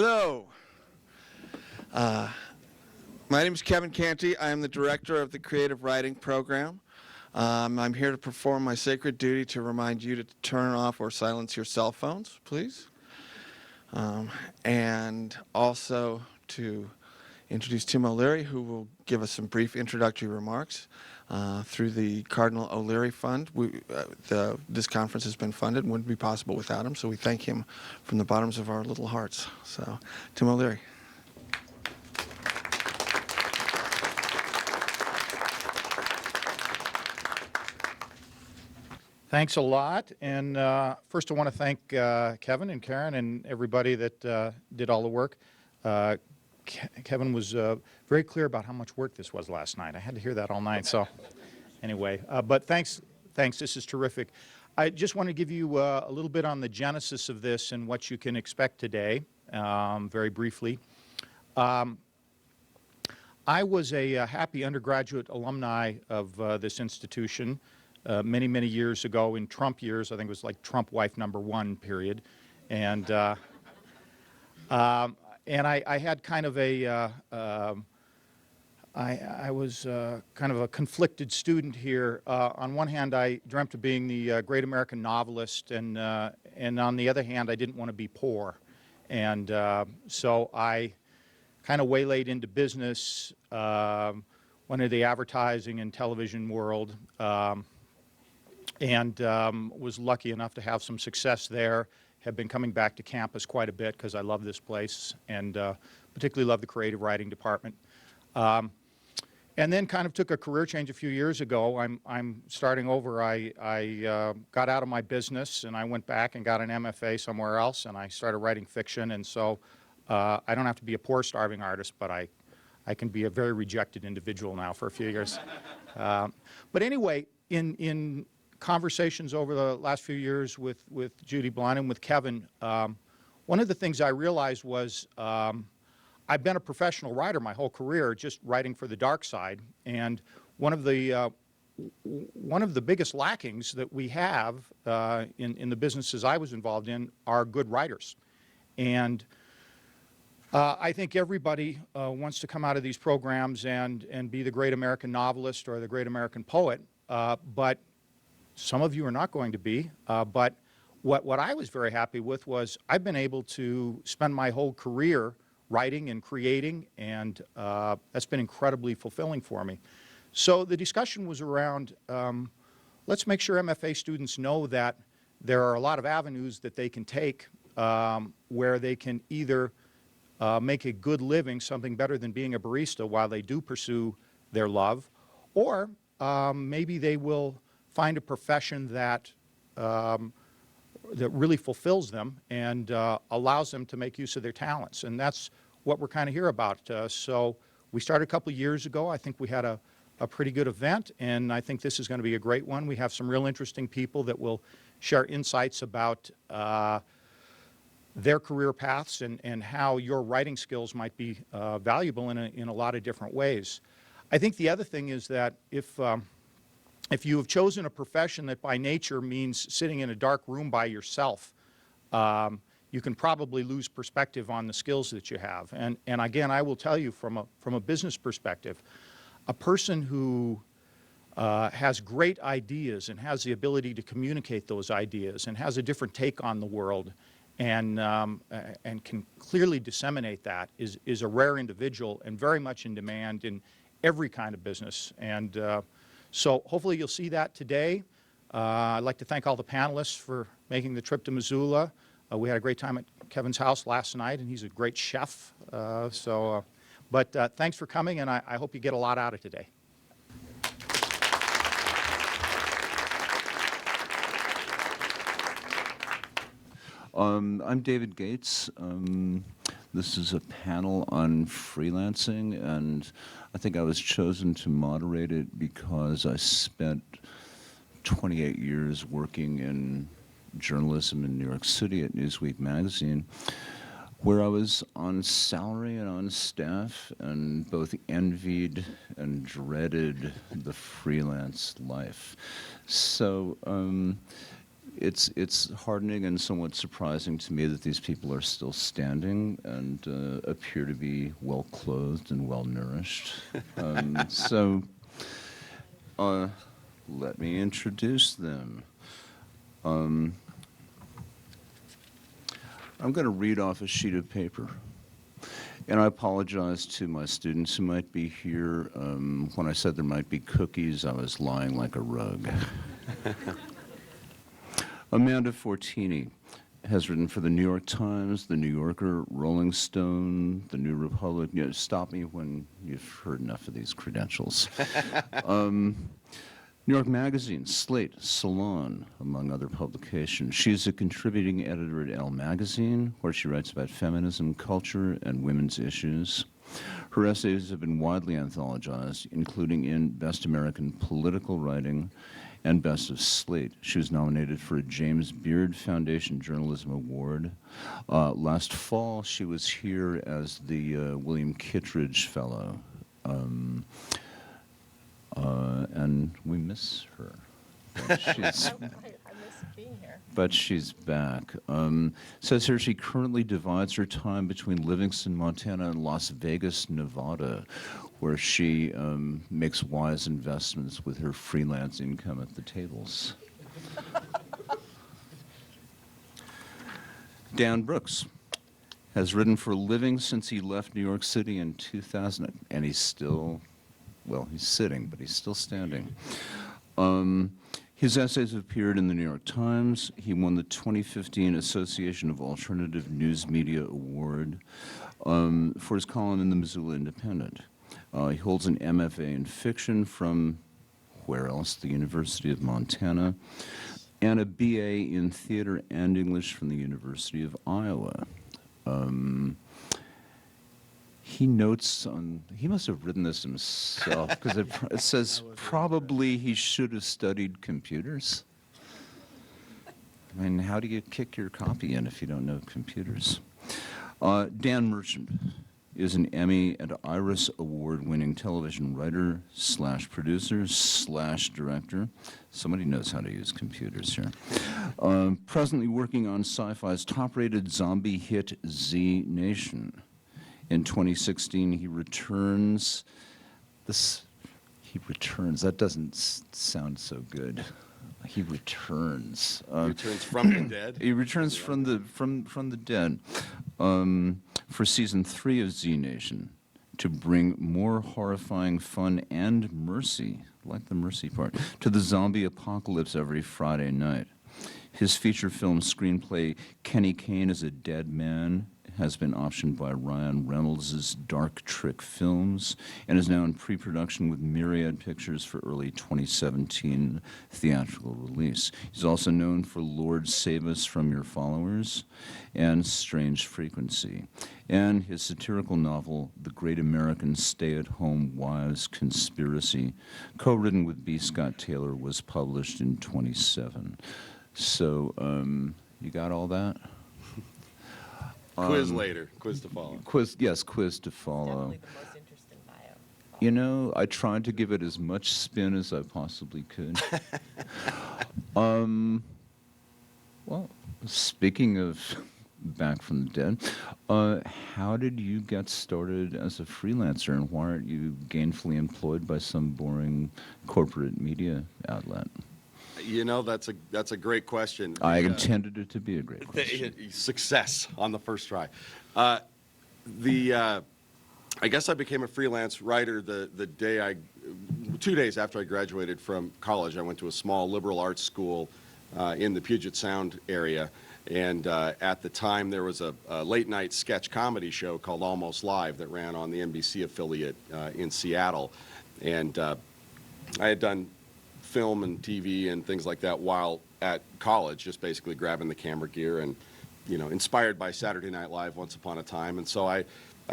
Hello. My name is Kevin Canty. I am the director of the Creative Writing Program. I'm here to perform my sacred duty to remind you to turn off or silence your cell phones, please. And also to introduce Tim O'Leary, who will give us some brief introductory remarks. Through the Cardinal O'Leary Fund, this conference has been funded and wouldn't be possible without him, so we thank him from the bottoms of our little hearts. So, Tim O'Leary. Thanks a lot. And first I want to thank Kevin and Karen and everybody that did all the work. Kevin was very clear about how much work this was last night. I had to hear that all night. So anyway, but thanks. This is terrific. I just want to give you a little bit on the genesis of this and what you can expect today, very briefly. I was a happy undergraduate alumni of this institution many, many years ago in Trump years. I think it was like Trump wife #1 period. And I had kind of I was kind of a conflicted student here. On one hand, I dreamt of being the great American novelist, and on the other hand, I didn't want to be poor. And so I kind of waylaid into business, went into the advertising and television world, and was lucky enough to have some success there. Have been coming back to campus quite a bit because I love this place and particularly love the creative writing department. And then kind of took a career change a few years ago. I'm starting over. I got out of my business and I went back and got an MFA somewhere else, and I started writing fiction. And so I don't have to be a poor, starving artist, but I can be a very rejected individual now for a few years. But anyway, in conversations over the last few years with Judy Blunt and with Kevin, one of the things I realized was I've been a professional writer my whole career, just writing for the dark side, and one of the biggest lackings that we have in the businesses I was involved in are good writers. And I think everybody wants to come out of these programs and be the great American novelist or the great American poet, but some of you are not going to be, but what I was very happy with was I've been able to spend my whole career writing and creating, and that's been incredibly fulfilling for me. So the discussion was around, let's make sure MFA students know that there are a lot of avenues that they can take where they can either make a good living, something better than being a barista while they do pursue their love, or maybe they will find a profession that really fulfills them and allows them to make use of their talents. And that's what we're kind of here about. So we started a couple of years ago. I think we had a pretty good event, and I think this is going to be a great one. We have some real interesting people that will share insights about their career paths and how your writing skills might be valuable in a lot of different ways. I think the other thing is that if you have chosen a profession that by nature means sitting in a dark room by yourself, you can probably lose perspective on the skills that you have. And again, I will tell you from a business perspective, a person who has great ideas and has the ability to communicate those ideas and has a different take on the world and can clearly disseminate that is a rare individual and very much in demand in every kind of business. And so hopefully you'll see that today. I'd like to thank all the panelists for making the trip to Missoula. We had a great time at Kevin's house last night, and he's a great chef. But thanks for coming, and I hope you get a lot out of today. I'm David Gates. This is a panel on freelancing, and I think I was chosen to moderate it because I spent 28 years working in journalism in New York City at Newsweek magazine, where I was on salary and on staff and both envied and dreaded the freelance life. So it's heartening and somewhat surprising to me that these people are still standing and appear to be well clothed and well nourished. So let me introduce them. I'm going to read off a sheet of paper. And I apologize to my students who might be here. When I said there might be cookies, I was lying like a rug. Amanda Fortini has written for the New York Times, the New Yorker, Rolling Stone, the New Republic. You know, stop me when you've heard enough of these credentials. New York Magazine, Slate, Salon, among other publications. She's a contributing editor at Elle Magazine, where she writes about feminism, culture, and women's issues. Her essays have been widely anthologized, including in Best American Political Writing and Best of Slate. She was nominated for a James Beard Foundation Journalism Award. Last fall, she was here as the William Kittredge Fellow. And we miss her. But she's, I miss being here. but she's back. Says here she currently divides her time between Livingston, Montana, and Las Vegas, Nevada, where she makes wise investments with her freelance income at the tables. Dan Brooks has written for a living since he left New York City in 2000, and he's still, well, he's sitting, but he's still standing. His essays have appeared in the New York Times. He won the 2015 Association of Alternative News Media Award for his column in the Missoula Independent. He holds an MFA in fiction from, where else? The University of Montana, and a BA in theater and English from the University of Iowa. He notes on, he must have written this himself, because it says probably he should have studied computers. I mean, how do you kick your copy in if you don't know computers? Dan Merchant is an Emmy and Iris Award-winning television writer / producer / director. Somebody knows how to use computers here. Presently working on Sci-Fi's top-rated zombie hit Z Nation. In 2016, he returns. That doesn't sound so good. He returns. Returns from the dead. He returns from the dead for season 3 of Z Nation to bring more horrifying fun and mercy, like the mercy part, to the zombie apocalypse every Friday night. His feature film screenplay, Kenny Kane is a Dead Man, has been optioned by Ryan Reynolds' Dark Trick Films and is now in pre-production with Myriad Pictures for early 2017 theatrical release. He's also known for Lord Save Us from Your Followers and Strange Frequency, and his satirical novel, The Great American Stay-at-Home Wives Conspiracy, co-written with B. Scott Taylor, was published in 2017. So, you got all that? Quiz later. Quiz to follow. Quiz to follow. Definitely the most interesting bio. You know, I tried to give it as much spin as I possibly could. Well, speaking of back from the dead, how did you get started as a freelancer, and why aren't you gainfully employed by some boring corporate media outlet? You know, that's a great question. I intended it to be a great question. Success on the first try. I guess I became a freelance writer the day 2 days after I graduated from college. I went to a small liberal arts school in the Puget Sound area, and at the time there was a late night sketch comedy show called Almost Live that ran on the NBC affiliate in Seattle, and I had done film and TV and things like that while at college, just basically grabbing the camera gear and, you know, inspired by Saturday Night Live once upon a time. And so I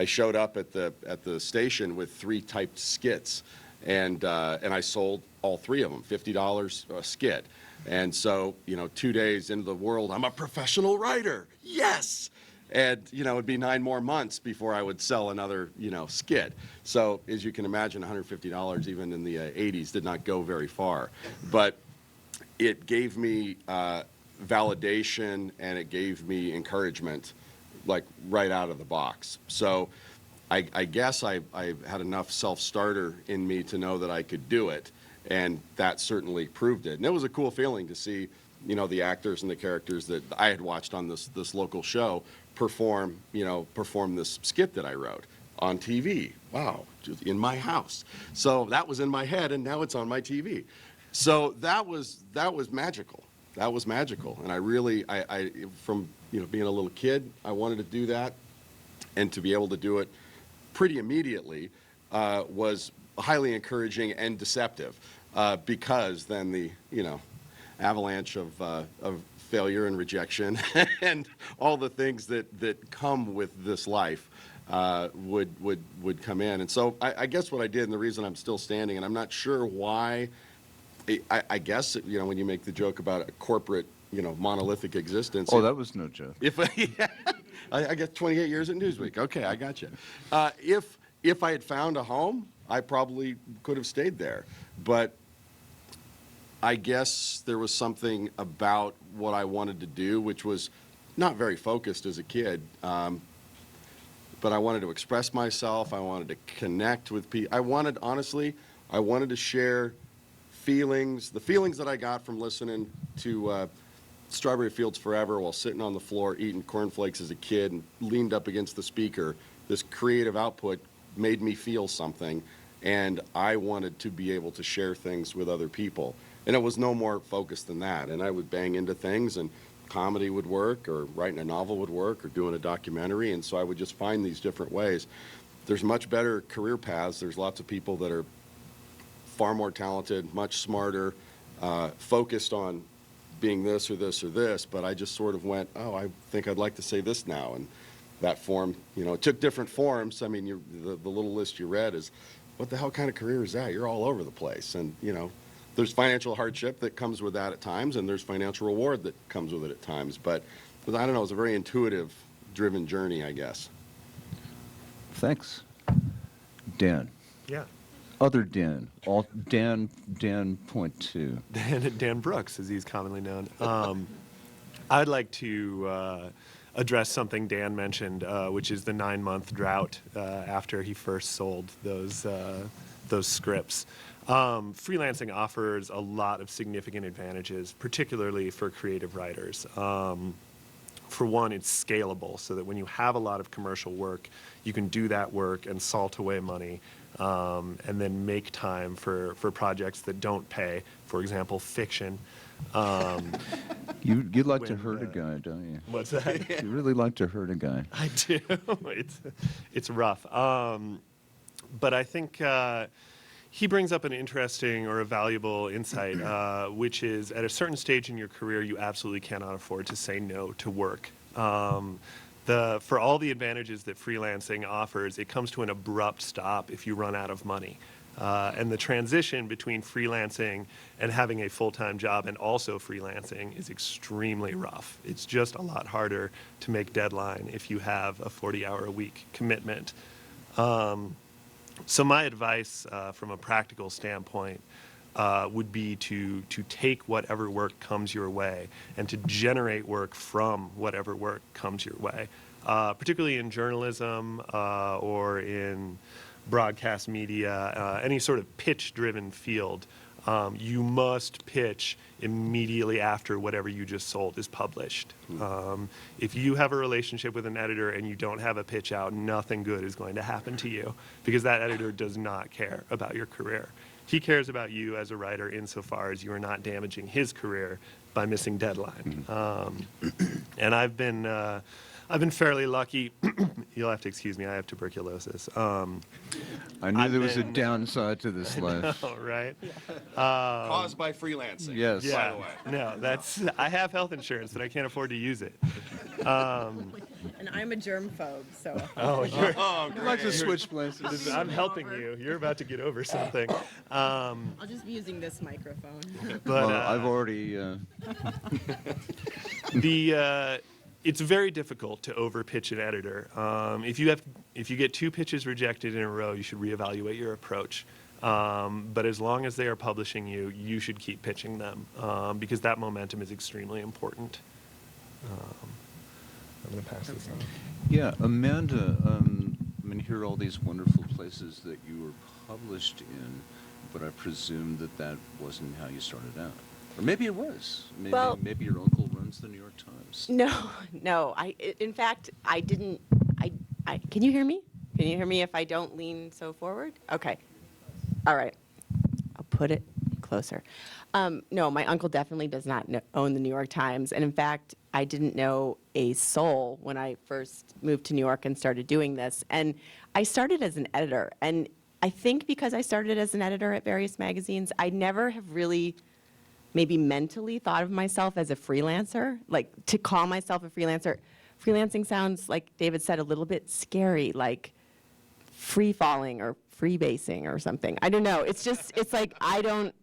showed up at the station with 3 typed skits, and I sold all 3 of them, $50 a skit. And so, you know, 2 days into the world, I'm a professional writer. Yes. And, you know, it'd be 9 more months before I would sell another, you know, skit. So, as you can imagine, $150 even in the 80s did not go very far. But it gave me validation and it gave me encouragement, like right out of the box. So I guess I had enough self-starter in me to know that I could do it, and that certainly proved it. And it was a cool feeling to see, you know, the actors and the characters that I had watched on this local show perform this skit that I wrote on TV. Wow, just in my house. So that was in my head, and now it's on my TV. So that was magical. That was magical, and I from being a little kid, I wanted to do that, and to be able to do it pretty immediately was highly encouraging and deceptive, because then the avalanche of failure and rejection and all the things that come with this life would come in. And so I guess what I did, and the reason I'm still standing, and I'm not sure why. I guess when you make the joke about a corporate monolithic existence. Oh, that was no joke. If I get 28 years at Newsweek. Okay, I got you. If I had found a home, I probably could have stayed there. But I guess there was something about what I wanted to do, which was not very focused as a kid. But I wanted to express myself. I wanted to connect with people. Honestly, I wanted to share the feelings that I got from listening to Strawberry Fields Forever while sitting on the floor eating cornflakes as a kid and leaned up against the speaker. This creative output made me feel something, and I wanted to be able to share things with other people. And it was no more focused than that. And I would bang into things, and comedy would work, or writing a novel would work, or doing a documentary. And so I would just find these different ways. There's much better career paths. There's lots of people that are far more talented, much smarter, focused on being this or this or this, but I just sort of went, oh, I think I'd like to say this now. And that form, it took different forms. I mean, the little list you read is, what the hell kind of career is that? You're all over the place. And, there's financial hardship that comes with that at times, and there's financial reward that comes with it at times. But I don't know, it was a very intuitive, driven journey, I guess. Thanks. Dan. Yeah. Other Dan. Dan point two. Dan Brooks, as he's commonly known. I'd like to address something Dan mentioned, which is the 9-month drought after he first sold those scripts. Freelancing offers a lot of significant advantages, particularly for creative writers. For one, it's scalable, so that when you have a lot of commercial work, you can do that work and salt away money, and then make time for projects that don't pay, for example, fiction. You like to hurt a guy, don't you? What's that? You really like to hurt a guy. I do. It's rough. But I think he brings up an interesting or a valuable insight, which is at a certain stage in your career, you absolutely cannot afford to say no to work. For all the advantages that freelancing offers, it comes to an abrupt stop if you run out of money. And the transition between freelancing and having a full-time job and also freelancing is extremely rough. It's just a lot harder to make deadline if you have a 40-hour-a-week commitment. So my advice from a practical standpoint would be to take whatever work comes your way and to generate work from whatever work comes your way, particularly in journalism or in broadcast media, any sort of pitch-driven field. You must pitch immediately after whatever you just sold is published. If you have a relationship with an editor and you don't have a pitch out, nothing good is going to happen to you, because that editor does not care about your career. He cares about you as a writer insofar as you are not damaging his career by missing deadline. And I've been fairly lucky. You'll have to excuse me, I have tuberculosis. I knew there was a downside to this life. Oh, right? Caused by freelancing. Yes. Yeah. By the way. No, I have health insurance, but I can't afford to use it. And I'm a germphobe, so. Oh, you're, I'd like to switch places. I'm helping you. You're about to get over something. I'll just be using this microphone. But Well, I've already. It's very difficult to overpitch an editor. If you get 2 pitches rejected in a row, you should reevaluate your approach. But as long as they are publishing you, you should keep pitching them because that momentum is extremely important. I'm going to pass this on. Yeah, Amanda, I mean, here are all these wonderful places that you were published in, but I presume that that wasn't how you started out. Or maybe it was. Maybe, Well- maybe your uncle runs the New York Times. No. In fact, I didn't. Can you hear me? Can you hear me if I don't lean so forward? Okay. All right. I'll put it closer. No, my uncle definitely does not own the New York Times. And in fact, I didn't know a soul when I first moved to New York and started doing this. And I started as an editor. And I think because I started as an editor at various magazines, I never have really maybe mentally thought of myself as a freelancer. Like, to call myself a freelancer, freelancing sounds, like David said, a little bit scary, like free falling or freebasing or something. I don't know. It's just, it's like, I don't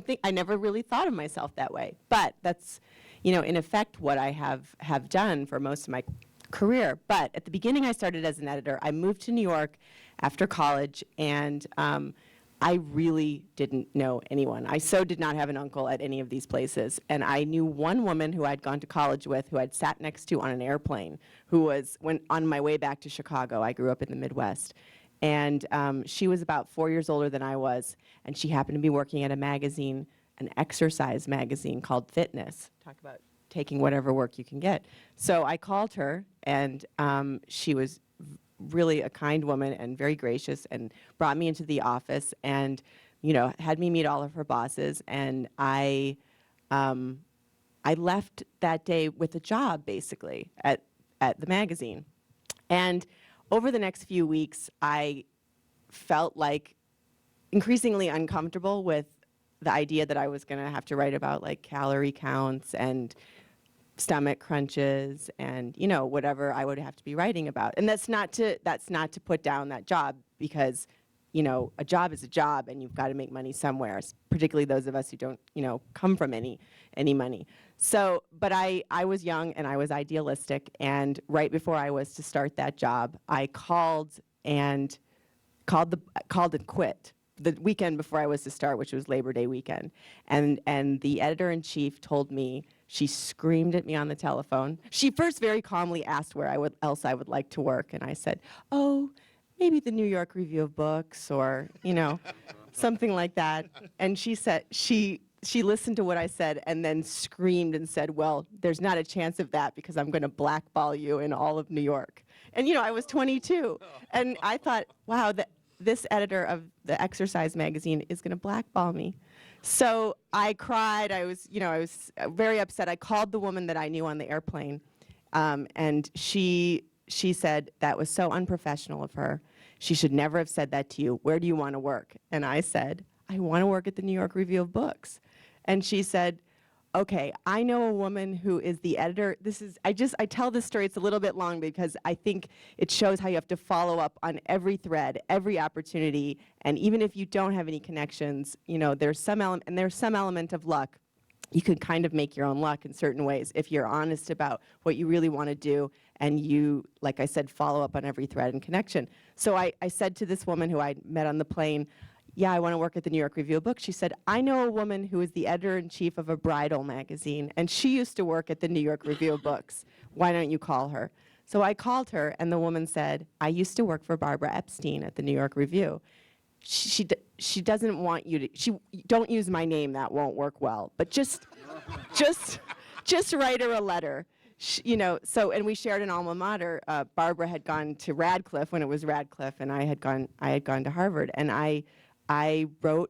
think, I never really thought of myself that way. But that's, in effect, what I have done for most of my career. But at the beginning, I started as an editor. I moved to New York after college, and I really didn't know anyone. I so did not have an uncle at any of these places. And I knew one woman who I'd gone to college with, who I'd sat next to on an airplane, who was on my way back to Chicago. I grew up in the Midwest. And she was about 4 years older than I was, and she happened to be working at a magazine, an exercise magazine called Fitness. Talk about taking whatever work you can get. So I called her, and she was really a kind woman and very gracious, and brought me into the office and, had me meet all of her bosses. And I left that day with a job, basically, at the magazine. And over the next few weeks, I felt like increasingly uncomfortable with the idea that I was going to have to write about like calorie counts and stomach crunches and whatever I would have to be writing about. And that's not to put down that job, because a job is a job and you've got to make money somewhere, particularly those of us who don't come from any money. So, but I was young and I was idealistic, and right before I was to start that job, I called and quit the weekend before I was to start, which was Labor Day weekend. And the editor-in-chief told me, she screamed at me on the telephone. She first very calmly asked where else I would like to work, and I said, oh, maybe the New York Review of Books, or something like that. And she said, she listened to what I said and then screamed and said, well, there's not a chance of that, because I'm going to blackball you in all of New York. And I was 22, and I thought, wow, this editor of the exercise magazine is going to blackball me. So I cried. I was very upset. I called the woman that I knew on the airplane, and she said that was so unprofessional of her. She should never have said that to you. Where do you want to work? And I said, I want to work at the New York Review of Books. And she said, okay, I know a woman who is the editor. I tell this story, it's a little bit long because I think it shows how you have to follow up on every thread, every opportunity, and even if you don't have any connections, there's some element of luck. You can kind of make your own luck in certain ways if you're honest about what you really want to do, and you, like I said, follow up on every thread and connection. So I said to this woman who I met on the plane, yeah, I want to work at the New York Review of Books. She said, I know a woman who is the editor-in-chief of a bridal magazine, and she used to work at the New York Review of Books. Why don't you call her? So I called her, and the woman said, I used to work for Barbara Epstein at the New York Review. She doesn't want you to, don't use my name, that won't work well, but just write her a letter. And we shared an alma mater. Barbara had gone to Radcliffe when it was Radcliffe, and I had gone to Harvard, and I wrote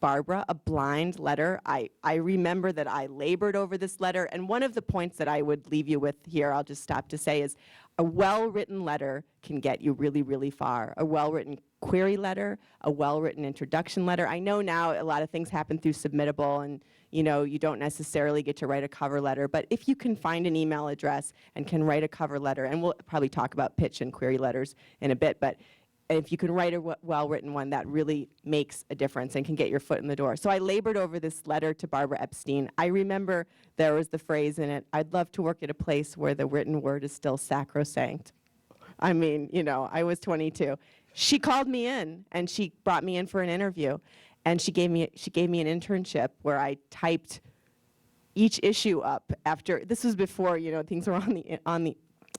Barbara a blind letter. I remember that I labored over this letter, and one of the points that I would leave you with here, I'll just stop to say, is a well-written letter can get you really, really far. A well-written query letter, a well-written introduction letter. I know now a lot of things happen through Submittable, and you don't necessarily get to write a cover letter, but if you can find an email address and can write a cover letter, and we'll probably talk about pitch and query letters in a bit, but if you can write a well-written one, that really makes a difference and can get your foot in the door. So I labored over this letter to Barbara Epstein. I remember there was the phrase in it, I'd love to work at a place where the written word is still sacrosanct. I mean, I was 22. she called me in and she brought me in for an interview, and she gave me an internship where I typed each issue up after. This was before things were on the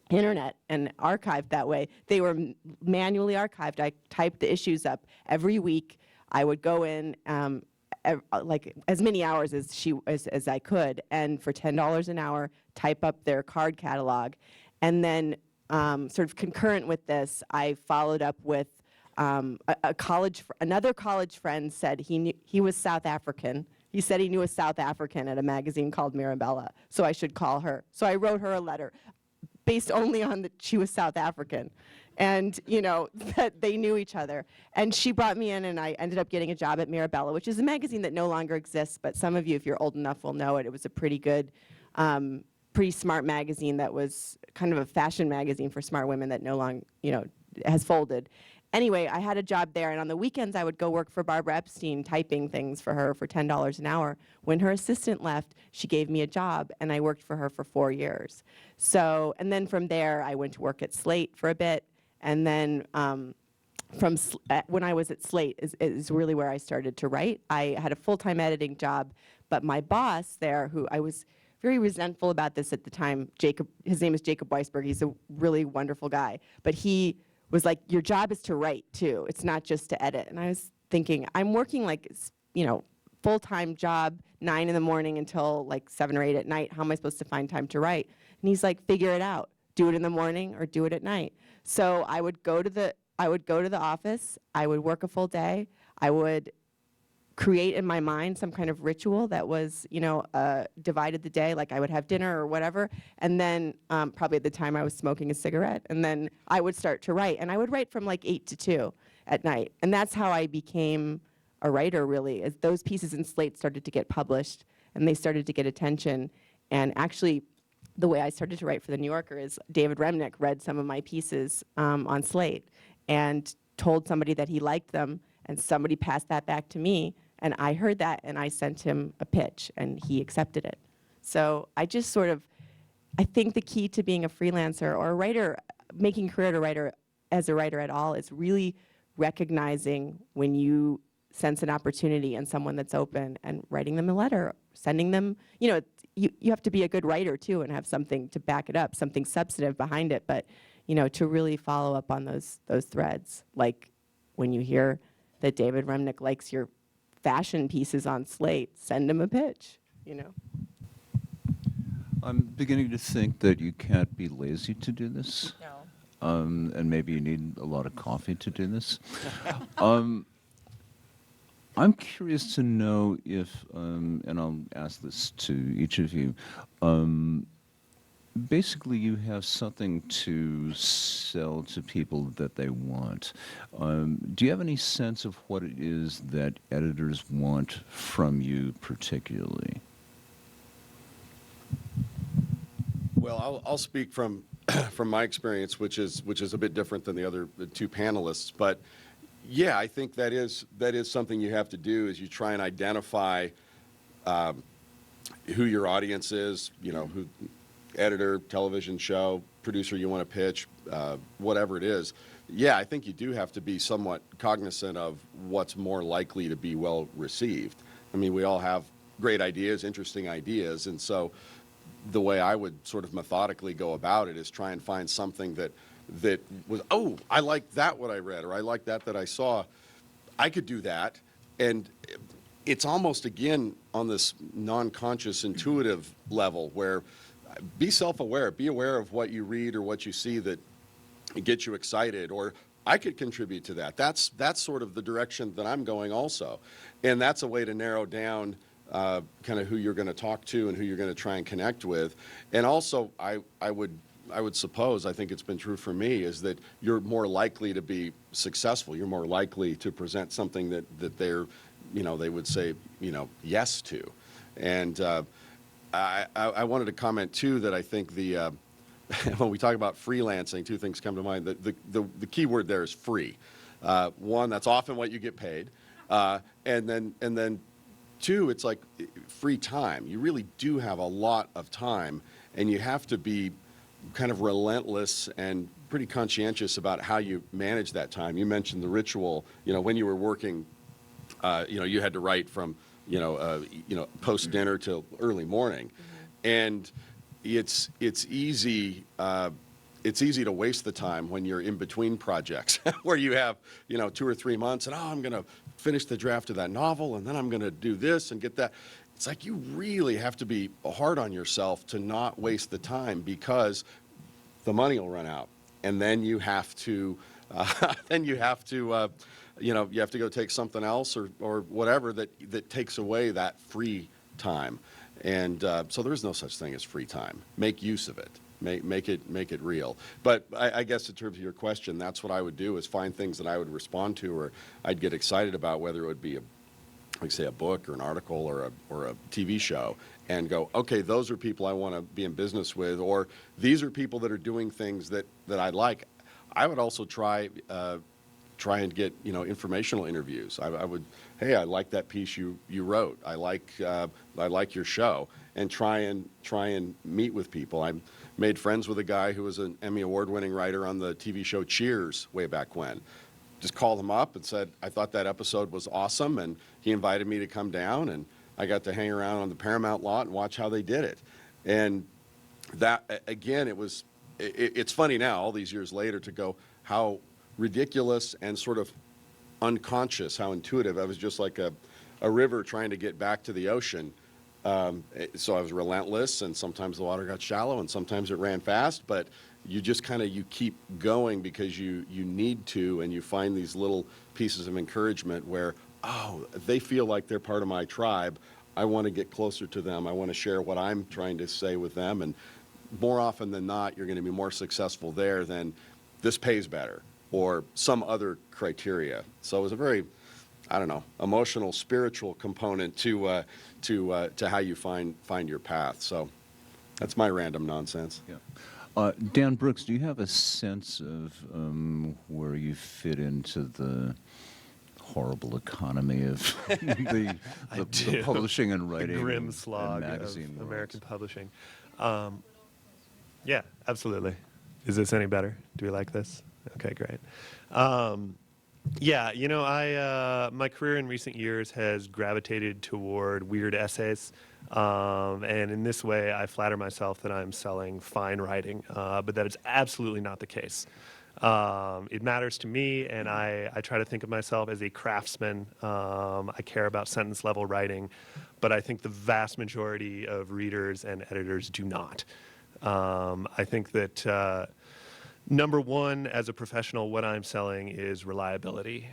internet and archived that way. They were manually archived. I typed the issues up every week. I would go in like as many hours as I could, and for $10 an hour, type up their card catalog, and then sort of concurrent with this, I followed up with another college friend said he was South African. He said he knew a South African at a magazine called Mirabella, so I should call her. So I wrote her a letter based only on that she was South African, and that they knew each other. And she brought me in, and I ended up getting a job at Mirabella, which is a magazine that no longer exists, but some of you, if you're old enough, will know it. It was a pretty good, pretty smart magazine that was kind of a fashion magazine for smart women that no longer, has folded. Anyway, I had a job there, and on the weekends I would go work for Barbara Epstein, typing things for her for $10 an hour. When her assistant left, she gave me a job, and I worked for her for 4 years. So, and then from there, I went to work at Slate for a bit, and then when I was at Slate is really where I started to write. I had a full-time editing job, but my boss there, who I was very resentful about this at the time, his name is Jacob Weisberg. He's a really wonderful guy, but he was like, your job is to write too. It's not just to edit. And I was thinking, I'm working like, full-time job, 9 in the morning until like 7 or 8 at night. How am I supposed to find time to write? And he's like, figure it out. Do it in the morning or do it at night. So I would go to the office. I would work a full day. I would create in my mind some kind of ritual that was, divided the day. Like I would have dinner or whatever, and then probably at the time I was smoking a cigarette, and then I would start to write. And I would write from like 8 to 2 at night. And that's how I became a writer, really, as those pieces in Slate started to get published, and they started to get attention. And actually, the way I started to write for The New Yorker is David Remnick read some of my pieces on Slate and told somebody that he liked them, and somebody passed that back to me, and I heard that, and I sent him a pitch, and he accepted it. So I just I think the key to being a freelancer or a writer, making a career as a writer at all, is really recognizing when you sense an opportunity in someone that's open and writing them a letter, sending them, you have to be a good writer too and have something to back it up, something substantive behind it, but to really follow up on those threads. Like when you hear that David Remnick likes your fashion pieces on Slate, send him a pitch, I'm beginning to think that you can't be lazy to do this. No. And maybe you need a lot of coffee to do this. I'm curious to know if, and I'll ask this to each of you, basically you have something to sell to people that they want. Do you have any sense of what it is that editors want from you particularly? Well, I'll speak from from my experience, which is a bit different than the two panelists. But yeah, I think that is something you have to do, is you try and identify who your audience is. Who editor, television show, producer you want to pitch, whatever it is. Yeah, I think you do have to be somewhat cognizant of what's more likely to be well received. I mean, we all have great ideas, interesting ideas, and so the way I would sort of methodically go about it is try and find something that was, oh, I like that what I read, or I like that I saw. I could do that, and it's almost, again, on this non-conscious, intuitive level where be self-aware, be aware of what you read or what you see that gets you excited, or I could contribute to that. That's sort of the direction that I'm going also, and that's a way to narrow down kind of who you're going to talk to and who you're going to try and connect with. And also, I would suppose, I think it's been true for me, is that you're more likely to be successful. You're more likely to present something that they're, they would say, yes to. And I wanted to comment too that I think when we talk about freelancing, two things come to mind. The key word there is free. One, that's often what you get paid, and then two, it's like free time. You really do have a lot of time, and you have to be kind of relentless and pretty conscientious about how you manage that time. You mentioned the ritual, when you were working, you had to write from, post dinner till early morning. And it's easy to waste the time when you're in between projects where you have, 2 or 3 months and, I'm going to finish the draft of that novel and then I'm going to do this and get that. It's like you really have to be hard on yourself to not waste the time, because the money will run out. And then you have to, you have to go take something else or whatever that takes away that free time. And so there is no such thing as free time. Make use of it. Make it real. But I guess in terms of your question, that's what I would do, is find things that I would respond to or I'd get excited about, whether it would be a book or an article or a TV show, and go, okay, those are people I want to be in business with, or these are people that are doing things that I like. I would also try and get informational interviews. I would, hey, I like that piece you wrote. I like your show, and try and meet with people. I made friends with a guy who was an Emmy award-winning writer on the TV show Cheers way back when. Just called him up and said, I thought that episode was awesome, and he invited me to come down, and I got to hang around on the Paramount lot and watch how they did it. And that, again, it's funny now, all these years later, to go how ridiculous and sort of unconscious, how intuitive. I was just like a river trying to get back to the ocean. So I was relentless, and sometimes the water got shallow and sometimes it ran fast, but you just you keep going because you need to, and you find these little pieces of encouragement where, they feel like they're part of my tribe. I want to get closer to them. I want to share what I'm trying to say with them. And more often than not, you're going to be more successful there than this pays better or some other criteria. So it was a very, emotional, spiritual component to how you find your path. So that's my random nonsense. Yeah. Dan Brooks, do you have a sense of where you fit into the horrible economy of the publishing and writing, the grim and slog magazine of American publishing? Yeah, absolutely. Is this any better? Do we like this? Okay, great. Yeah, my career in recent years has gravitated toward weird essays, and in this way, I flatter myself that I'm selling fine writing, but that is absolutely not the case. It matters to me, and I try to think of myself as a craftsman. I care about sentence level writing, but I think the vast majority of readers and editors do not. I think that number one, as a professional, what I'm selling is reliability.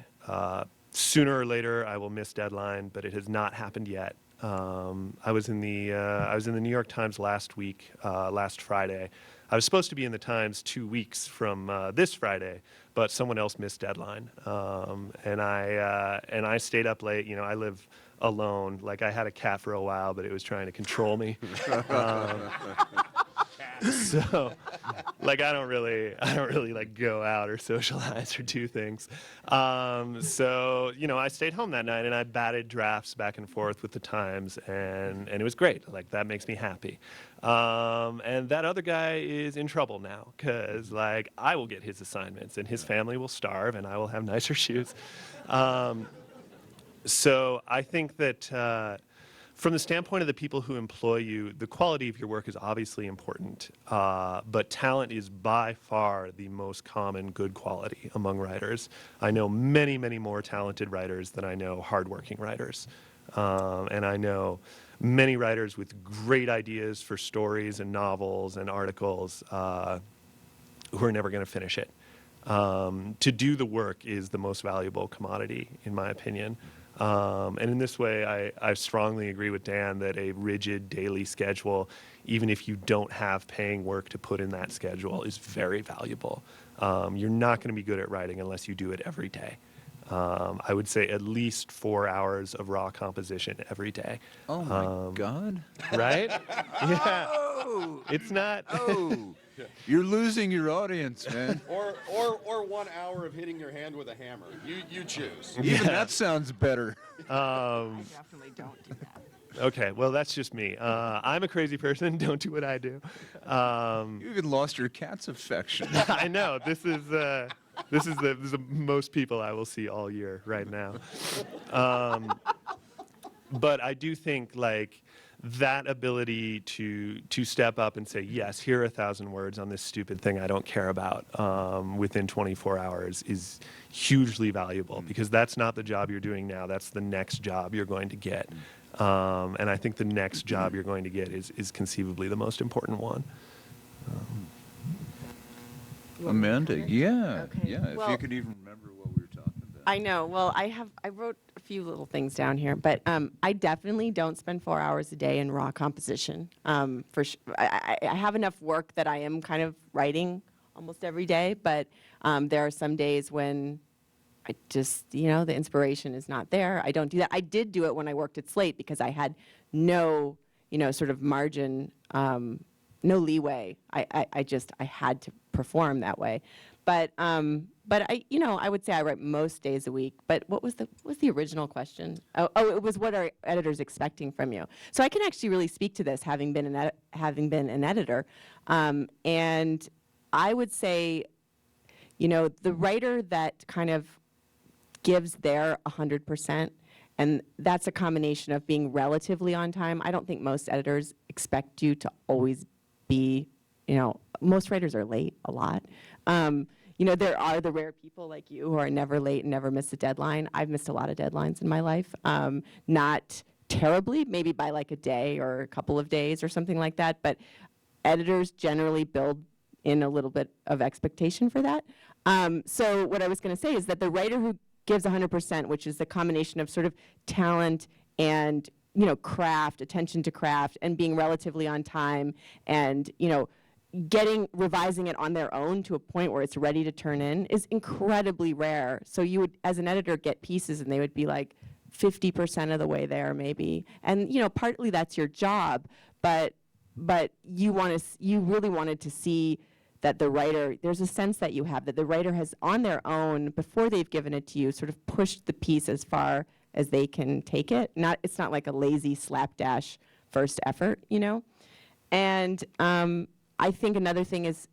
Sooner or later, I will miss deadline, but it has not happened yet. I was in the New York Times last week, last Friday. I was supposed to be in the Times 2 weeks from this Friday, but someone else missed deadline, and I stayed up late. I live alone. Like, I had a cat for a while, but it was trying to control me. So, like, I don't really like go out or socialize or do things. So, I stayed home that night and I batted drafts back and forth with the Times, and it was great. Like, that makes me happy. And that other guy is in trouble now because, like, I will get his assignments and his family will starve and I will have nicer shoes. So I think that from the standpoint of the people who employ you, the quality of your work is obviously important, but talent is by far the most common good quality among writers. I know many, many more talented writers than I know hardworking writers. And I know many writers with great ideas for stories and novels and articles who are never going to finish it. To do the work is the most valuable commodity, in my opinion. And in this way, I strongly agree with Dan that a rigid daily schedule, even if you don't have paying work to put in that schedule, is very valuable. You're not going to be good at writing unless you do it every day. I would say at least 4 hours of raw composition every day. Oh my God! Right? Yeah. Oh, It's not. oh, you're losing your audience, man. Or 1 hour of hitting your hand with a hammer. You choose. Even that sounds better. I definitely don't do that. Okay, well, that's just me. I'm a crazy person. Don't do what I do. You even lost your cat's affection. I know. This is the most people I will see all year right now. But I do think like that ability to step up and say, yes, here are 1,000 words on this stupid thing I don't care about within 24 hours is hugely valuable, because that's not the job you're doing now. That's the next job you're going to get. And I think the next job you're going to get is conceivably the most important one. Amanda, yeah, Okay. yeah. If Well- you could even remember what we were talking about. I know. Well, I wrote a few little things down here, but I definitely don't spend 4 hours a day in raw composition. I have enough work that I am kind of writing almost every day, but there are some days when I just, the inspiration is not there. I don't do that. I did do it when I worked at Slate because I had no, sort of margin, no leeway. I had to perform that way. But I would say I write most days a week. But what was the original question? Oh, it was what are editors expecting from you? So I can actually really speak to this, having been an editor, and I would say, the writer that kind of gives their 100%, and that's a combination of being relatively on time. I don't think most editors expect you to always be, most writers are late a lot. There are the rare people like you who are never late and never miss a deadline. I've missed a lot of deadlines in my life. Not terribly, maybe by like a day or a couple of days or something like that, but editors generally build in a little bit of expectation for that. So what I was going to say is that the writer who gives 100%, which is the combination of sort of talent and craft, attention to craft, and being relatively on time, and revising it on their own to a point where it's ready to turn in, is incredibly rare. So you would, as an editor, get pieces and they would be like 50% of the way there, maybe. And partly that's your job, but you really wanted to see that the writer, there's a sense that you have that the writer has on their own, before they've given it to you, sort of pushed the piece as far as they can take it. It's not like a lazy slapdash first effort, And I think another thing is,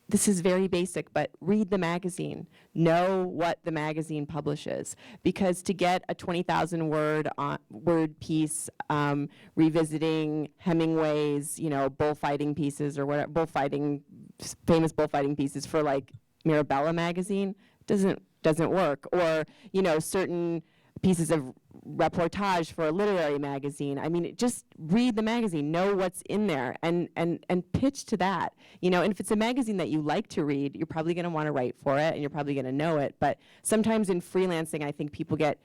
this is very basic, but read the magazine. Know what the magazine publishes, because to get a 20,000 word piece revisiting Hemingway's, bullfighting pieces or whatever, famous bullfighting pieces for like Mirabella magazine doesn't work, or certain pieces of reportage for a literary magazine. I mean, just read the magazine, know what's in there, and pitch to that. And if it's a magazine that you like to read, you're probably going to want to write for it, and you're probably going to know it. But sometimes in freelancing, I think people get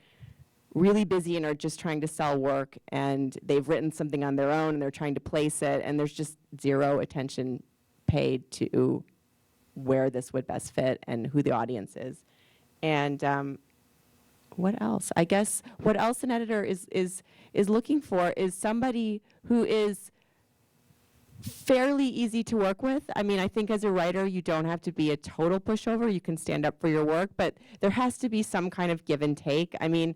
really busy and are just trying to sell work, and they've written something on their own, and they're trying to place it, and there's just zero attention paid to where this would best fit and who the audience is. And what else? I guess what else an editor is looking for is somebody who is fairly easy to work with. I mean, I think as a writer, you don't have to be a total pushover. You can stand up for your work, but there has to be some kind of give and take. I mean,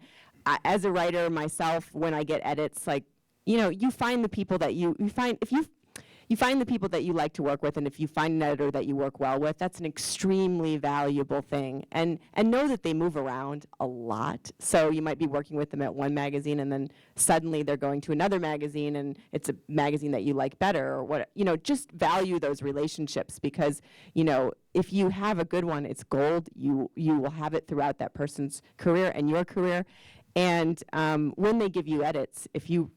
as a writer myself, when I get edits, like, you find the people that you find, if you find the people that you like to work with, and if you find an editor that you work well with, that's an extremely valuable thing. And know that they move around a lot. So you might be working with them at one magazine, and then suddenly they're going to another magazine, and it's a magazine that you like better, or what. Just value those relationships, because if you have a good one, it's gold. You will have it throughout that person's career and your career. And when they give you edits, if you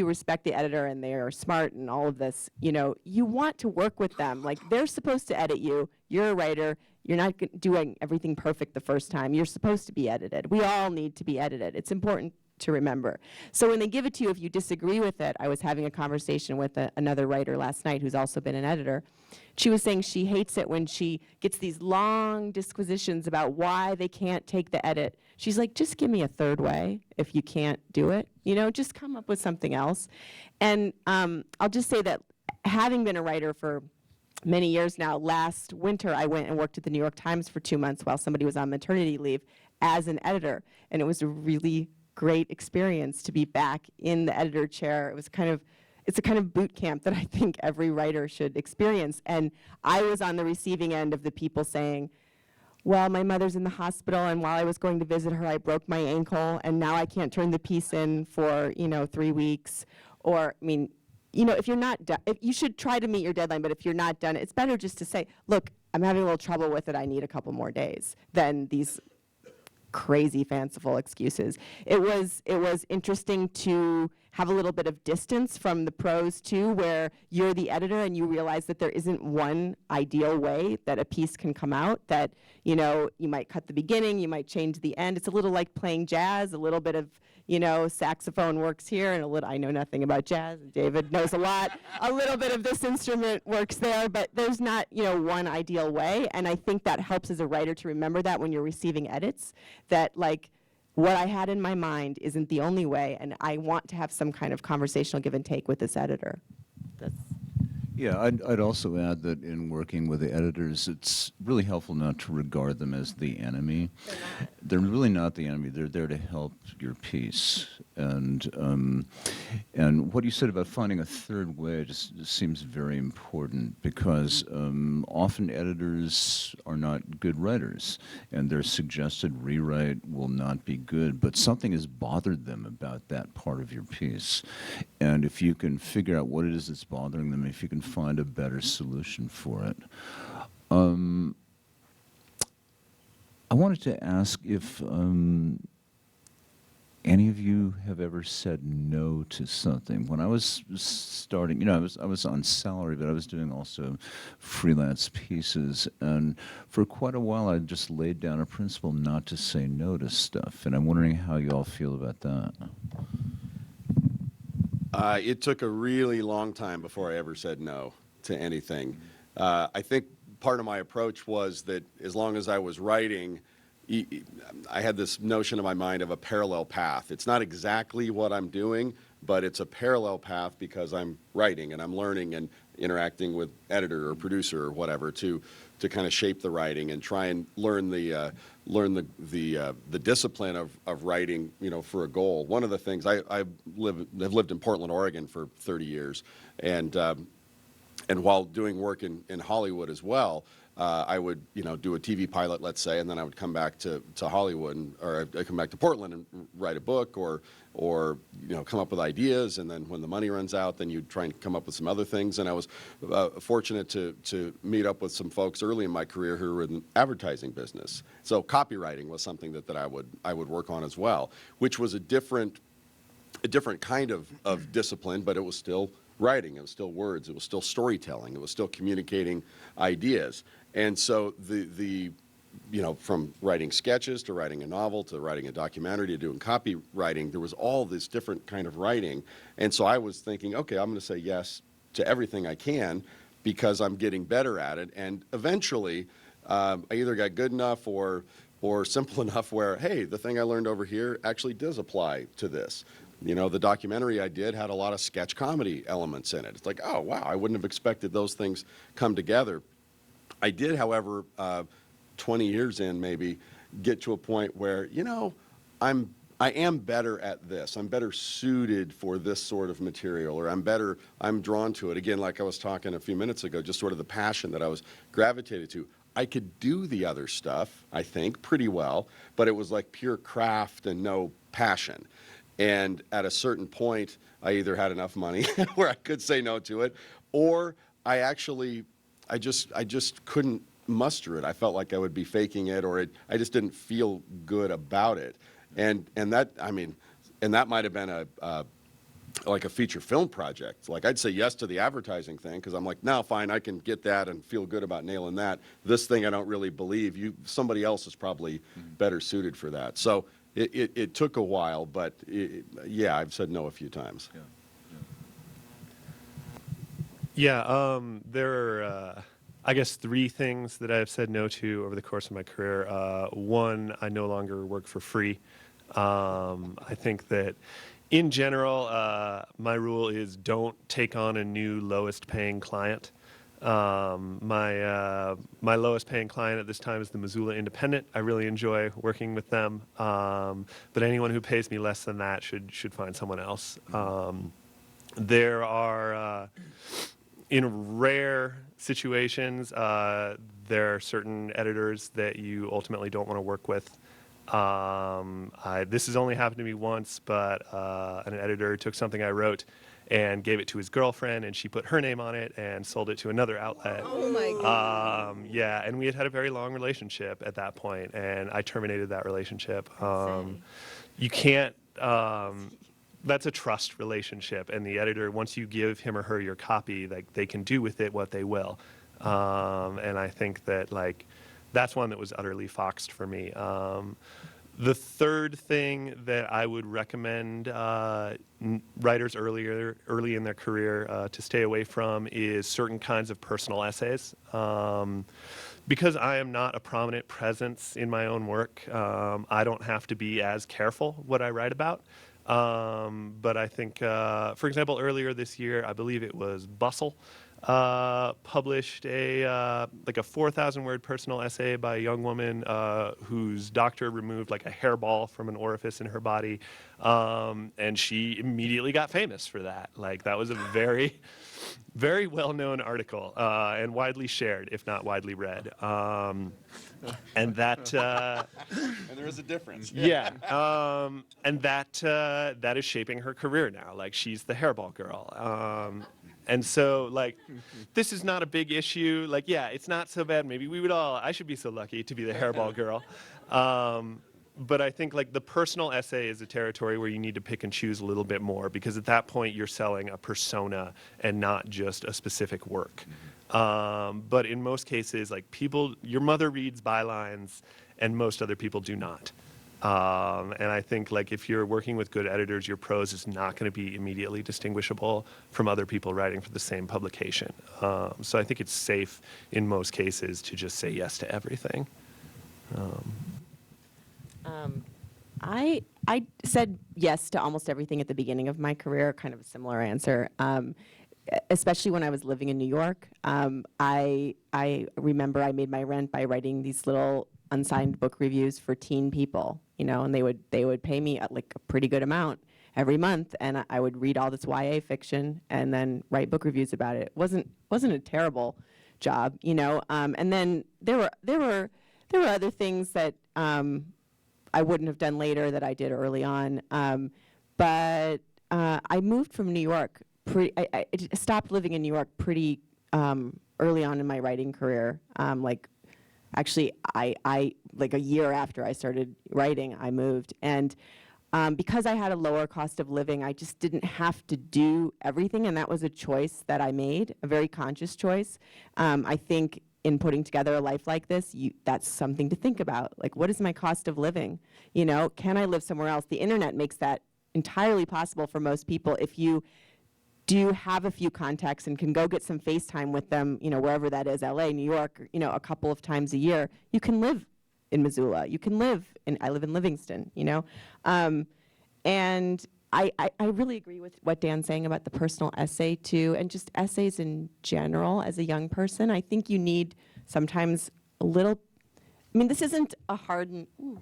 respect the editor and they are smart and all of this, you want to work with them. Like, they're supposed to edit you. You're a writer. You're not doing everything perfect the first time. You're supposed to be edited. We all need to be edited. It's important to remember. So when they give it to you, if you disagree with it, I was having a conversation with another writer last night who's also been an editor. She was saying she hates it when she gets these long disquisitions about why they can't take the edit. She's like, just give me a third way if you can't do it. Just come up with something else. And I'll just say that having been a writer for many years now, last winter I went and worked at the New York Times for 2 months while somebody was on maternity leave as an editor. And it was a really great experience to be back in the editor chair. It's a kind of boot camp that I think every writer should experience. And I was on the receiving end of the people saying, well, my mother's in the hospital, and while I was going to visit her, I broke my ankle, and now I can't turn the piece in for, 3 weeks. Or, I mean, if you're not done, you should try to meet your deadline, but if you're not done, it's better just to say, look, I'm having a little trouble with it, I need a couple more days, than these crazy fanciful excuses. It was interesting to have a little bit of distance from the pros too, where you're the editor and you realize that there isn't one ideal way that a piece can come out, that you might cut the beginning, you might change the end. It's a little like playing jazz, a little bit of saxophone works here, and a little, I know nothing about jazz, David knows a lot, a little bit of this instrument works there, but there's not one ideal way. And I think that helps as a writer to remember that when you're receiving edits, that like what I had in my mind isn't the only way, and I want to have some kind of conversational give and take with this editor. Yeah, I'd also add that in working with the editors, it's really helpful not to regard them as the enemy. They're really not the enemy. They're there to help your piece. And what you said about finding a third way just seems very important, because often editors are not good writers, and their suggested rewrite will not be good, but something has bothered them about that part of your piece. And if you can figure out what it is that's bothering them, if you can find a better solution for it. I wanted to ask if any of you have ever said no to something. When I was starting, I was on salary, but I was doing also freelance pieces, and for quite a while I just laid down a principle not to say no to stuff, and I'm wondering how you all feel about that. It took a really long time before I ever said no to anything. I think part of my approach was that as long as I was writing, I had this notion in my mind of a parallel path. It's not exactly what I'm doing, but it's a parallel path because I'm writing and I'm learning and interacting with editor or producer or whatever to kind of shape the writing and try and learn the discipline of writing, for a goal. One of the things I've lived in Portland, Oregon for 30 years, and while doing work in Hollywood as well, I would do a TV pilot, let's say, and then I would come back to Hollywood, or I'd come back to Portland and write a book, or come up with ideas, and then when the money runs out, then you try and come up with some other things. And I was fortunate to meet up with some folks early in my career who were in the advertising business. So copywriting was something that I would work on as well, which was a different kind of discipline, but it was still writing, it was still words, it was still storytelling, it was still communicating ideas. And so from writing sketches to writing a novel to writing a documentary to doing copywriting, there was all this different kind of writing. And so I was thinking, okay, I'm going to say yes to everything I can because I'm getting better at it. And eventually, I either got good enough or simple enough where, hey, the thing I learned over here actually does apply to this. The documentary I did had a lot of sketch comedy elements in it. It's like, oh, wow, I wouldn't have expected those things come together. I did, however, 20 years in maybe, get to a point where, I am better at this. I'm better suited for this sort of material, or I'm drawn to it. Again, like I was talking a few minutes ago, just sort of the passion that I was gravitated to. I could do the other stuff, I think, pretty well, but it was like pure craft and no passion. And at a certain point, I either had enough money where I could say no to it, or I just couldn't muster it. I felt like I would be faking it, or I just didn't feel good about it. And that might have been like a feature film project. Like I'd say yes to the advertising thing because I'm like, no, fine, I can get that and feel good about nailing that. This thing I don't really believe. Somebody else is probably better suited for that. So it took a while, but yeah, I've said no a few times. Yeah, there are, I guess, 3 things that I've said no to over the course of my career. One, I no longer work for free. I think that in general, my rule is don't take on a new lowest paying client. My lowest paying client at this time is the Missoula Independent. I really enjoy working with them, but anyone who pays me less than that should find someone else. There are, in rare situations, there are certain editors that you ultimately don't want to work with. This has only happened to me once, but an editor took something I wrote and gave it to his girlfriend, and she put her name on it and sold it to another outlet. Oh my God. Yeah, and we had a very long relationship at that point, and I terminated that relationship. You can't. That's a trust relationship, and the editor, once you give him or her your copy, like, they can do with it what they will. And I think that, like, that's one that was utterly foxed for me. The third thing that I would recommend writers early in their career to stay away from is certain kinds of personal essays. Because I am not a prominent presence in my own work, I don't have to be as careful what I write about. But I think, for example, earlier this year, I believe it was Bustle, published a 4,000-word personal essay by a young woman whose doctor removed like a hairball from an orifice in her body, and she immediately got famous for that. Like, that was a very, very well-known article and widely shared, if not widely read. And that And there is a difference. yeah, and that is shaping her career now. Like, she's the hairball girl. And so, like, this is not a big issue. Like, yeah, it's not so bad. Maybe I should be so lucky to be the hairball girl. But I think, like, the personal essay is a territory where you need to pick and choose a little bit more, because at that point you're selling a persona and not just a specific work. But in most cases, like, your mother reads bylines and most other people do not. And I think, like, if you're working with good editors, your prose is not going to be immediately distinguishable from other people writing for the same publication. So I think it's safe in most cases to just say yes to everything. I said yes to almost everything at the beginning of my career, kind of a similar answer. Especially when I was living in New York. I remember I made my rent by writing these little unsigned book reviews for teen people, and they would pay me like a pretty good amount every month, and I would read all this YA fiction and then write book reviews about it. It wasn't a terrible job, And then there were other things that I wouldn't have done later that I did early on, but I moved from New York. I stopped living in New York pretty early on in my writing career. Actually, I like a year after I started writing, I moved. And because I had a lower cost of living, I just didn't have to do everything, and that was a choice that I made, a very conscious choice. I think in putting together a life like this, that's something to think about. Like, what is my cost of living? Can I live somewhere else? The internet makes that entirely possible for most people. If you do have a few contacts and can go get some FaceTime with them, wherever that is, LA, New York, a couple of times a year, you can live in Missoula. You can I live in Livingston, And I really agree with what Dan's saying about the personal essay too, and just essays in general as a young person. I think you need sometimes a little, this isn't a hard and, ooh,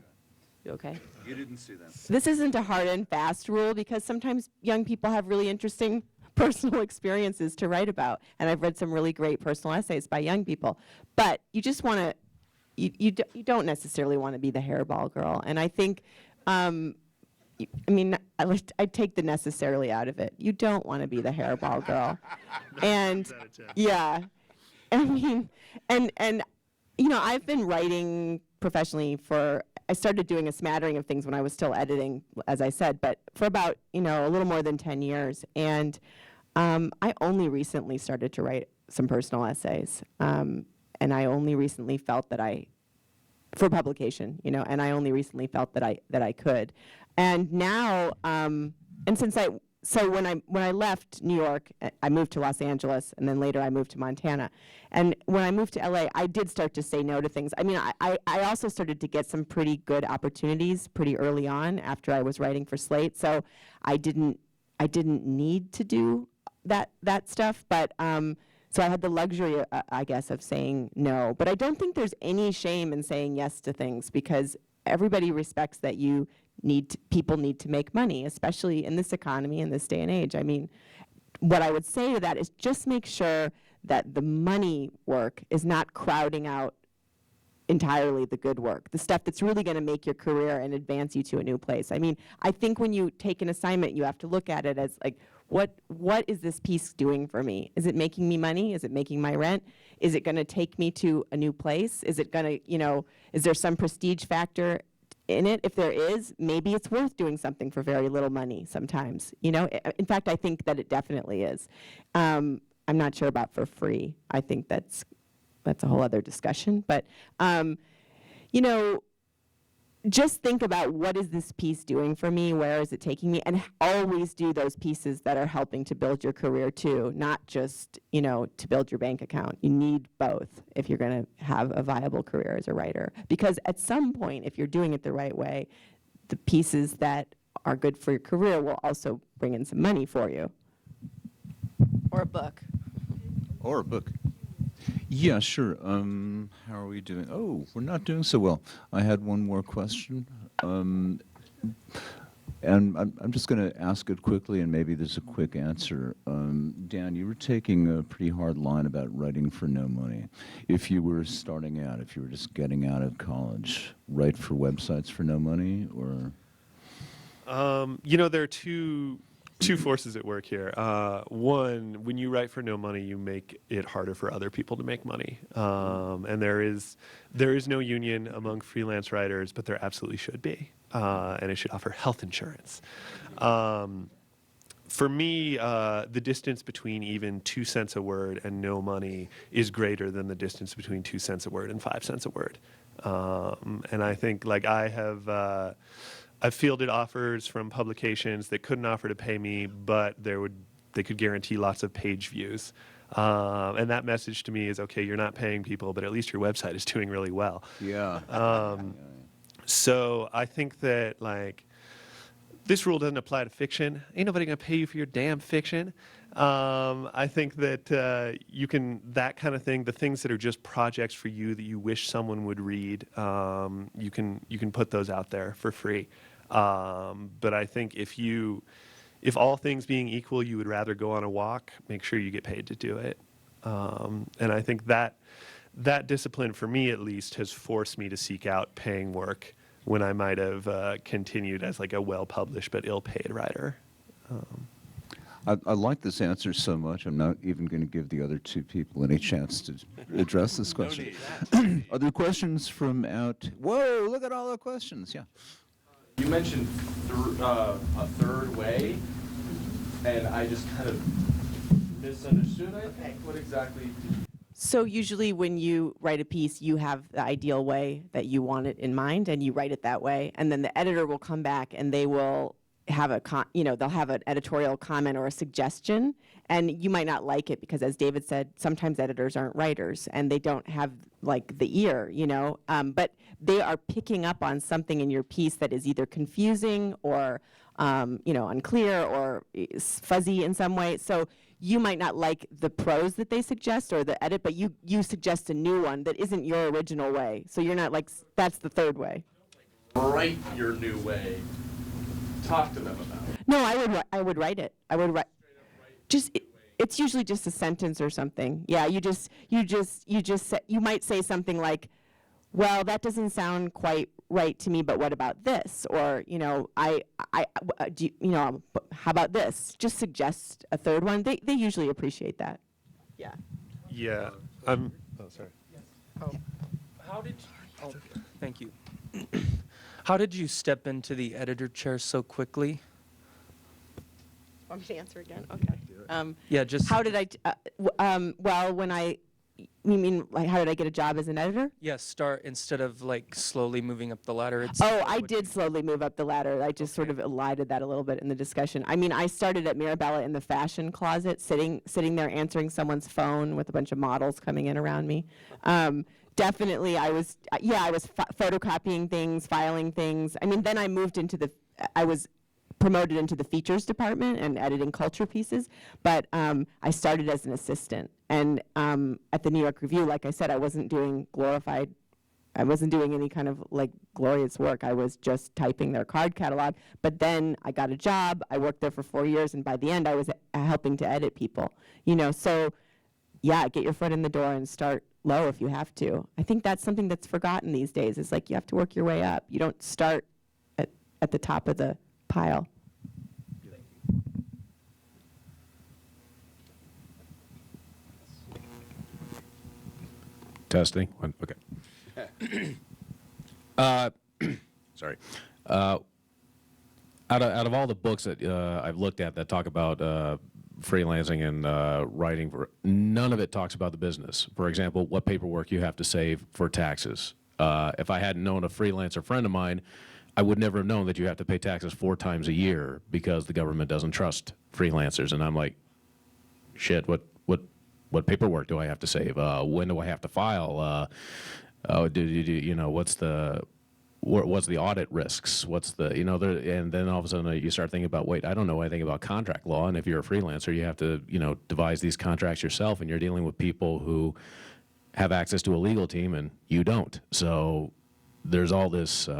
you okay? You didn't see that. This isn't a hard and fast rule, because sometimes young people have really interesting personal experiences to write about. And I've read some really great personal essays by young people. But you just want to, you don't necessarily want to be the hairball girl. And I think, I take the necessarily out of it. You don't want to be the hairball girl. And yeah, and I've been writing professionally I started doing a smattering of things when I was still editing, as I said, but for about, a little more than 10 years. And I only recently started to write some personal essays. And I only recently felt that for publication, and I only recently felt that I could. And now, so when I left New York, I moved to Los Angeles, and then later I moved to Montana. And when I moved to LA, I did start to say no to things. I also started to get some pretty good opportunities pretty early on after I was writing for Slate. So I didn't need to do that stuff. But So I had the luxury, I guess, of saying no. But I don't think there's any shame in saying yes to things, because everybody respects that people need to make money, especially in this economy, in this day and age. I mean, what I would say to that is just make sure that the money work is not crowding out entirely the good work, the stuff that's really going to make your career and advance you to a new place. I mean, I think when you take an assignment, you have to look at it as like, what is this piece doing for me? Is it making me money? Is it making my rent? Is it going to take me to a new place? Is it going to, is there some prestige factor in it? If there is, maybe it's worth doing something for very little money sometimes. In fact, I think that it definitely is. I'm not sure about for free. I think that's a whole other discussion. But, just think about, what is this piece doing for me? Where is it taking me? And always do those pieces that are helping to build your career too, not just, to build your bank account. You need both if you're going to have a viable career as a writer. Because at some point, if you're doing it the right way, the pieces that are good for your career will also bring in some money for you. Or a book. Or a book. Yeah, sure. How are we doing? Oh, we're not doing so well. I had one more question. And I'm just going to ask it quickly, and maybe there's a quick answer. Dan, you were taking a pretty hard line about writing for no money. If you were starting out, if you were just getting out of college, write for websites for no money, or? There are two forces at work here. One, when you write for no money, you make it harder for other people to make money. And there is no union among freelance writers, but there absolutely should be. And it should offer health insurance. For me, the distance between even 2 cents a word and no money is greater than the distance between 2 cents a word and 5 cents a word. And I think, I've fielded offers from publications that couldn't offer to pay me, but they could guarantee lots of page views. And that message to me is, okay, you're not paying people, but at least your website is doing really well. Yeah. So I think that, this rule doesn't apply to fiction. Ain't nobody gonna pay you for your damn fiction. I think that that kind of thing, the things that are just projects for you that you wish someone would read, you can put those out there for free. But I think if all things being equal, you would rather go on a walk, make sure you get paid to do it. And I think that discipline, for me at least, has forced me to seek out paying work when I might have continued as a well-published but ill-paid writer. I like this answer so much, I'm not even going to give the other two people any chance to address this question. Are there questions from out? Whoa, look at all the questions, yeah. You mentioned a third way, and I just kind of misunderstood, I think. What exactly did you... So usually when you write a piece, you have the ideal way that you want it in mind, and you write it that way, and then the editor will come back and they will have they'll have an editorial comment or a suggestion, and you might not like it because, as David said, sometimes editors aren't writers and they don't have the ear, but they are picking up on something in your piece that is either confusing or unclear or fuzzy in some way. So you might not like the prose that they suggest or the edit, but you suggest a new one that isn't your original way. So you're not that's the third way. Write your new way. Talk to them about it. No, I would write it. I would write. It's usually just a sentence or something. Yeah, you might say something like, well, that doesn't sound quite right to me, but what about this? Or, how about this? Just suggest a third one. They usually appreciate that. Yeah. Yeah. Sorry. How did thank you. How did you step into the editor chair so quickly? Want me to answer again? Okay. Yeah, just How did well, you mean how did I get a job as an editor? start instead of slowly moving up the ladder. I did slowly move up the ladder. I just sort of elided that a little bit in the discussion. I mean, I started at Mirabella in the fashion closet, sitting there answering someone's phone with a bunch of models coming in around me. Definitely, I was photocopying things, filing things. I mean, then I moved into I was promoted into the features department and editing culture pieces, but I started as an assistant. And at the New York Review, like I said, I wasn't doing any kind of like glorious work. I was just typing their card catalog. But then I got a job. I worked there for 4 years, and by the end, I was helping to edit people. So yeah, get your foot in the door and start low if you have to. I think that's something that's forgotten these days. It's like you have to work your way up. You don't start at the top of the pile. Testing. One, okay. Sorry. Out of all the books that I've looked at that talk about freelancing and writing, none of it talks about the business. For example, what paperwork you have to save for taxes. If I hadn't known a freelancer friend of mine, I would never have known that you have to pay taxes 4 times a year because the government doesn't trust freelancers. And I'm like, shit, what paperwork do I have to save? When do I have to file? What's the audit risks? What's the, and then all of a sudden you start thinking about, wait, I don't know anything about contract law. And if you're a freelancer, you have to, devise these contracts yourself, and you're dealing with people who have access to a legal team and you don't. So there's all this,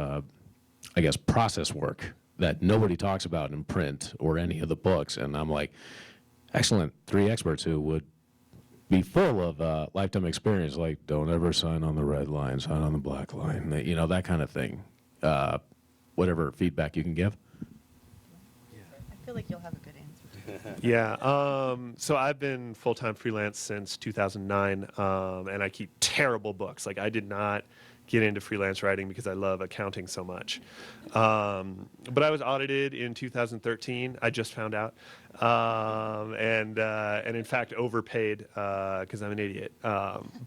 process work that nobody talks about in print or any of the books. And I'm like, excellent, 3 experts who would be full of lifetime experience, like don't ever sign on the red line, sign on the black line, that kind of thing. Whatever feedback you can give. I feel like you'll have a good answer. Yeah. So I've been full-time freelance since 2009, and I keep terrible books. Like, I did not get into freelance writing because I love accounting so much. But I was audited in 2013. I just found out, and in fact overpaid because I'm an idiot.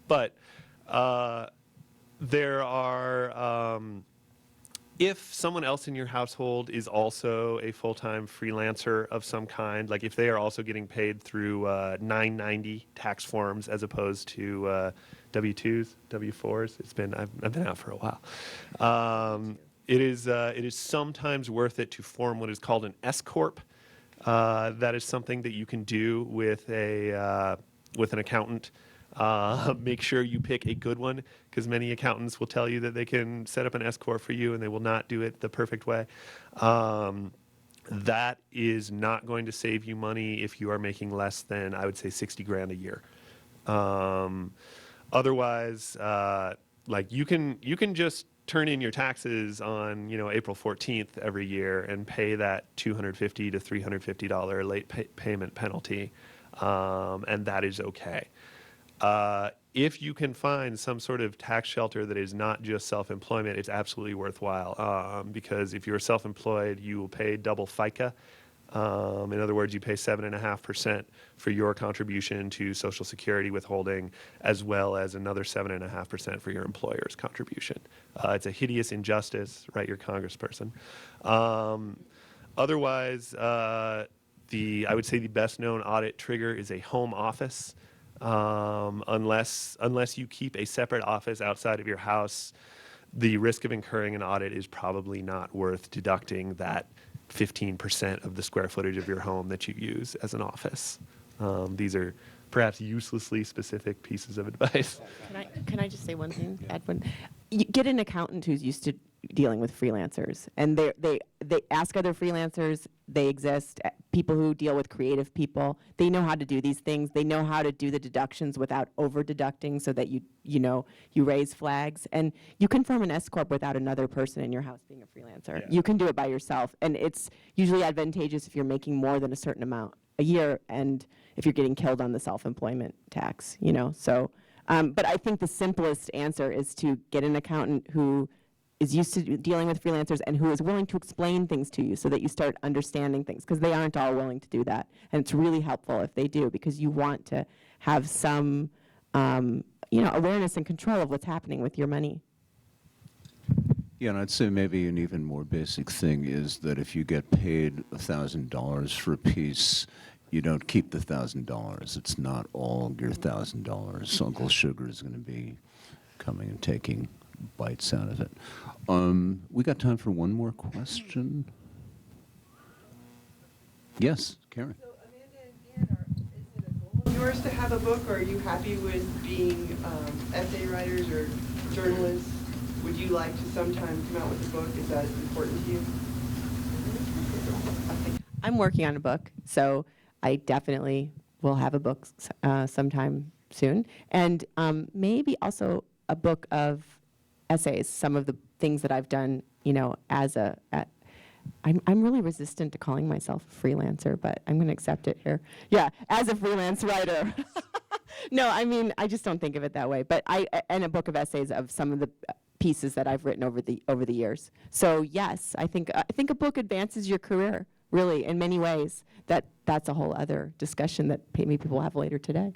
But there are. If someone else in your household is also a full-time freelancer of some kind, like if they are also getting paid through 990 tax forms as opposed to W-2s, W-4s, I've been out for a while. It is sometimes worth it to form what is called an S corp. That is something that you can do with an accountant. Make sure you pick a good one, because many accountants will tell you that they can set up an S corp for you and they will not do it the perfect way. That is not going to save you money if you are making less than, I would say, 60 grand a year. Otherwise, like you can just turn in your taxes on April 14th every year and pay that $250 to $350 late payment penalty, and that is okay. If you can find some sort of tax shelter that is not just self-employment, it's absolutely worthwhile, because if you're self-employed, you will pay double FICA. In other words, you pay 7.5% for your contribution to Social Security withholding, as well as another 7.5% for your employer's contribution. It's a hideous injustice, right, your congressperson. Otherwise, I would say the best known audit trigger is a home office. Unless you keep a separate office outside of your house, the risk of incurring an audit is probably not worth deducting that 15% of the square footage of your home that you use as an office. These are perhaps uselessly specific pieces of advice. Can I just say one thing, Edwin? You get an accountant who's used to dealing with freelancers, and they ask other freelancers. They exist. People who deal with creative people, they know how to do these things. They know how to do the deductions without over deducting, so that you raise flags. And you can form an S corp without another person in your house being a freelancer. Yeah. You can do it by yourself, and it's usually advantageous if you're making more than a certain amount a year, and if you're getting killed on the self-employment tax. So. But I think the simplest answer is to get an accountant who is used to dealing with freelancers and who is willing to explain things to you, so that you start understanding things, because they aren't all willing to do that. And it's really helpful if they do, because you want to have some awareness and control of what's happening with your money. Yeah, and I'd say maybe an even more basic thing is that if you get paid $1,000 for a piece, you don't keep the $1,000. It's not all your $1,000. Uncle Sugar is going to be coming and taking bites out of it. We got time for one more question. Yes, Karen. So Amanda and Dan, is it a goal of yours to have a book, or are you happy with being essay writers or journalists? Would you like to sometime come out with a book? Is that important to you? I'm working on a book, so I definitely will have a book sometime soon, and maybe also a book of essays. Some of the things that I've done, you know, as I'm really resistant to calling myself a freelancer, but I'm going to accept it here. Yeah, as a freelance writer. No, I mean, I just don't think of it that way. But and a book of essays of some of the pieces that I've written over the years. So yes, I think a book advances your career, really, in many ways. That's a whole other discussion that maybe people will have later today.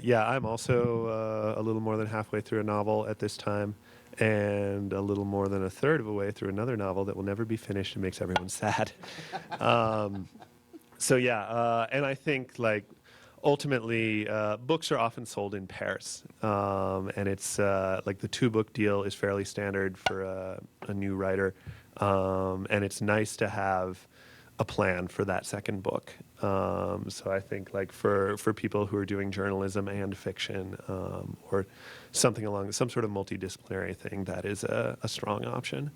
Yeah, I'm also a little more than halfway through a novel at this time, and a little more than a third of a way through another novel that will never be finished and makes everyone sad. So yeah, and I think like ultimately books are often sold in pairs, and it's like the 2-book deal is fairly standard for a new writer, and it's nice to have a plan for that second book. So I think like for people who are doing journalism and fiction, or something along some sort of multidisciplinary thing, that is a strong option.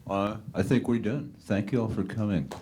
I think we're done. Thank you all for coming.